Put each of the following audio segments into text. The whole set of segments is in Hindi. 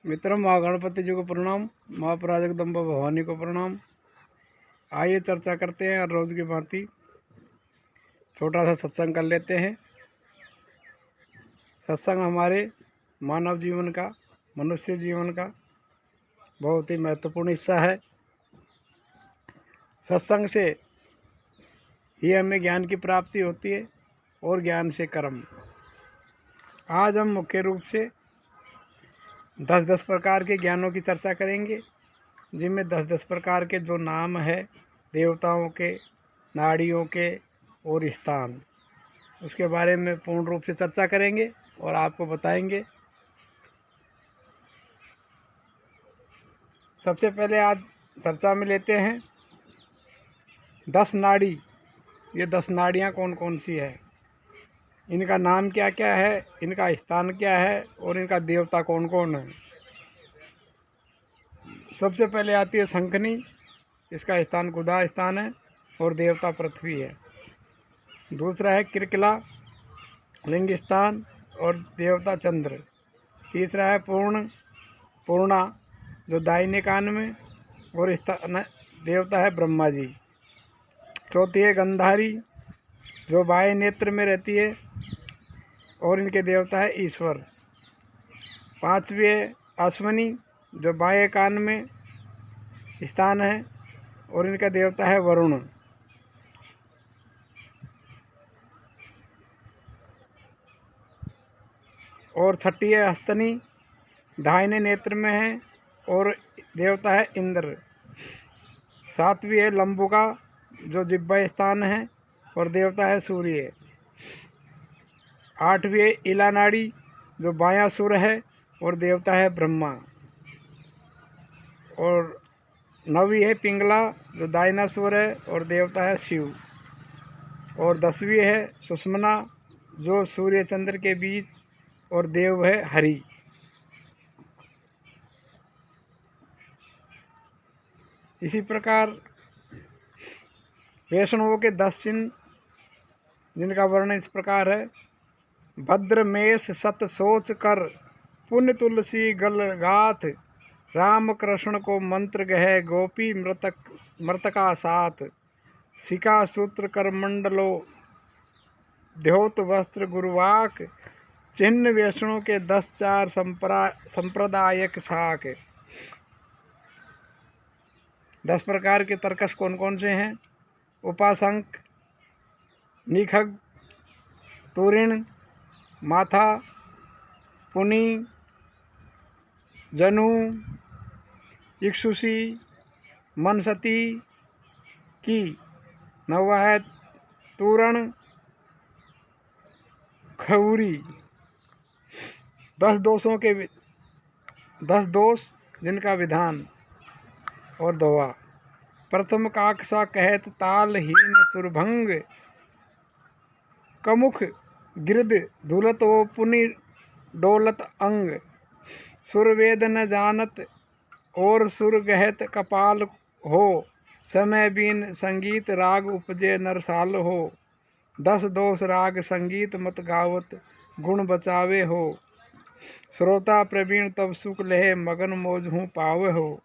मित्रों, माँ गणपति जी को प्रणाम, माँ पराजगदम्बा भवानी को प्रणाम। आइए चर्चा करते हैं। हर रोज की भांति छोटा सा सत्संग कर लेते हैं। सत्संग हमारे मानव जीवन का, मनुष्य जीवन का बहुत ही महत्वपूर्ण हिस्सा है। सत्संग से ही हमें ज्ञान की प्राप्ति होती है और ज्ञान से कर्म। आज हम मुख्य रूप से 10-10 प्रकार के ज्ञानों की चर्चा करेंगे, जिनमें 10-10 प्रकार के जो नाम है देवताओं के, नाड़ियों के और स्थान, उसके बारे में पूर्ण रूप से चर्चा करेंगे और आपको बताएंगे। सबसे पहले आज चर्चा में लेते हैं 10 नाड़ी। ये 10 नाड़ियाँ कौन कौन सी है, इनका नाम क्या क्या है, इनका स्थान क्या है और इनका देवता कौन कौन है। सबसे पहले आती है शंखनी। इसका स्थान गुदा स्थान है और देवता पृथ्वी है। दूसरा है किरकिला, लिंग स्थान और देवता चंद्र। तीसरा है पूर्णा, जो दाहिने कान में और स्थान देवता है ब्रह्मा जी। चौथी है गंधारी, जो बाएं नेत्र में रहती है और इनके देवता है ईश्वर। पांचवी है अश्वनी, जो बाएं कान में स्थान है और इनका देवता है वरुण। और छठी है हस्तनी, दाहिने नेत्र में है और देवता है इंद्र। सातवीं है लंबुका, जो जिह्वा स्थान है और देवता है सूर्य। आठवीं है इलानाड़ी, जो बायां सुर है और देवता है ब्रह्मा। और नौवीं है पिंगला, जो दाहिना सुर है और देवता है शिव। और 10वीं है सुषमना, जो सूर्य चंद्र के बीच और देव है हरि। इसी प्रकार वैष्णवों के 10 चिन्ह, जिनका वर्णन इस प्रकार है। भद्र मेष सत सोच कर, पुण्य तुलसी गल गाथ, राम कृष्ण को मंत्र गहे, गोपी मृतका साथ, शिका सूत्र कर मंडलो, द्योत वस्त्र गुरुवाक, चिन्ह वैष्णव के 10-4 संप्रदायक शाक। 10 प्रकार के तर्कस कौन कौन से हैं? उपासंक, निखग, तुरिण, माथा, पुनी, जनु, इक्षुषी, मनसती की। 9वां है तूरण, खौरी। 10 दोष जिनका विधान और दोहा। प्रथम काकसा कहत तालहीन सुरभंग, कमुख गिरद धुलत वो पुनि डोलत अंग, सुर वेद न जानत और सुर गहत कपाल हो, समय बीन संगीत राग उपजे नरसाल हो, 10 दोष राग संगीत मत गावत गुण बचावे हो, श्रोता प्रवीण तब सुख लहे मगन मोज हूँ पावे हो।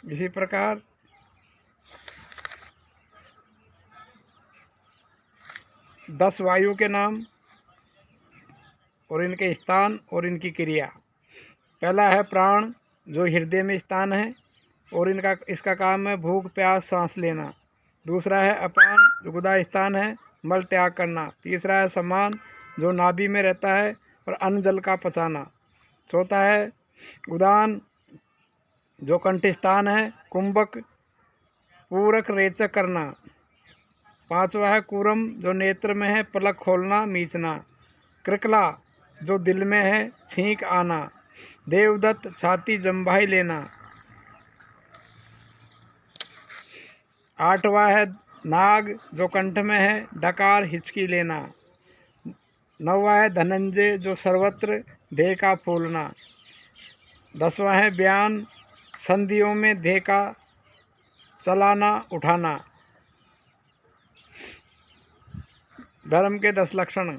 इसी प्रकार 10 वायु के नाम और इनके स्थान और इनकी क्रिया। पहला है प्राण, जो हृदय में स्थान है और इसका काम है भूख प्यास सांस लेना। दूसरा है अपान, जो गुदा स्थान है, मल त्याग करना। तीसरा है समान, जो नाभि में रहता है और अन्न जल का पचाना। चौथा है उदान, जो कंठ स्थान है, कुंभक पूरक रेचक करना। पांचवा है कूरम, जो नेत्र में है, पलक खोलना मीचना। कृकला, जो दिल में है, छींक आना। देवदत्त, छाती जम्भाई लेना। आठवां है नाग, जो कंठ में है, डकार हिचकी लेना। 9वां है धनंजय, जो सर्वत्र देह का फूलना। 10वां है बयान, संधियों में देह का चलाना उठाना। धर्म के 10 लक्षण।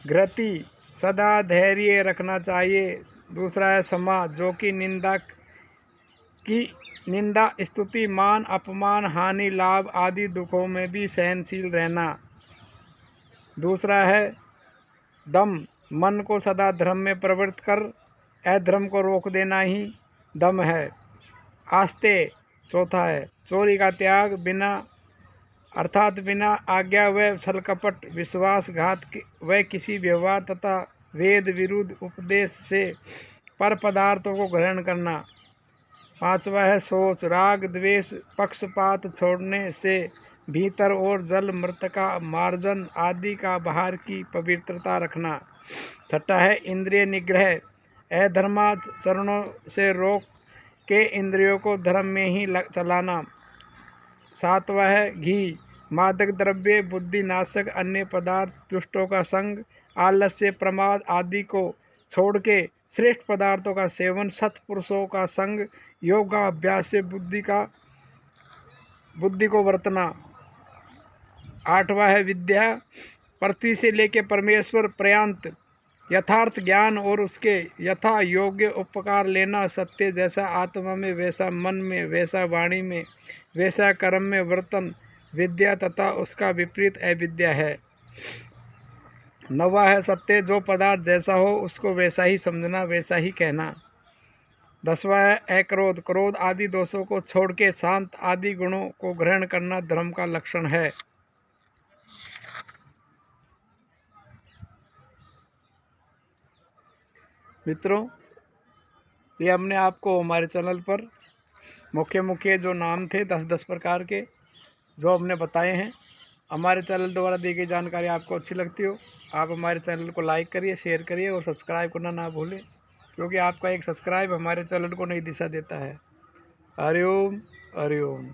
धृति, सदा धैर्य रखना चाहिए। दूसरा है क्षमा, जो कि निंदा, स्तुति, मान, अपमान, हानि, लाभ आदि दुखों में भी सहनशील रहना। दूसरा है दम, मन को सदा धर्म में प्रवृत्त कर अधर्म को रोक देना ही दम है। आस्ते, चौथा है चोरी का त्याग, बिना अर्थात बिना आज्ञा व छल कपट, विश्वासघात व किसी व्यवहार तथा वेद विरुद्ध उपदेश से पर पदार्थों को ग्रहण करना। पांचवा है सोच, राग द्वेष पक्षपात छोड़ने से भीतर और जल मृतका मार्जन आदि का बाहर की पवित्रता रखना। छठा है इंद्रिय निग्रह, अधर्माचरणों से रोक के इंद्रियों को धर्म में ही चलाना। सातवां है घी, मादक द्रव्य, बुद्धिनाशक अन्य पदार्थ, दुष्टों का संग, आलस्य, प्रमाद आदि को छोड़ के श्रेष्ठ पदार्थों का सेवन, सत्पुरुषों का संग, योगाभ्यास से बुद्धि को वर्तना। आठवां है विद्या, पृथ्वी से लेकर परमेश्वर पर्यंत यथार्थ ज्ञान और उसके यथा योग्य उपकार लेना। सत्य जैसा आत्मा में वैसा मन में, वैसा वाणी में, वैसा कर्म में वर्तन विद्या तथा उसका विपरीत अविद्या है। नवा है सत्य, जो पदार्थ जैसा हो उसको वैसा ही समझना, वैसा ही कहना। दसवां है अक्रोध, क्रोध आदि दोषों को छोड़ के शांत आदि गुणों को ग्रहण करना धर्म का लक्षण है। मित्रों, ये हमने आपको हमारे चैनल पर मुख्य जो नाम थे 10-10 प्रकार के जो हमने बताए हैं। हमारे चैनल द्वारा दी गई जानकारी आपको अच्छी लगती हो, आप हमारे चैनल को लाइक करिए, शेयर करिए और सब्सक्राइब करना ना भूलें, क्योंकि आपका एक सब्सक्राइब हमारे चैनल को नई दिशा देता है। हरि ओम, हरि ओम।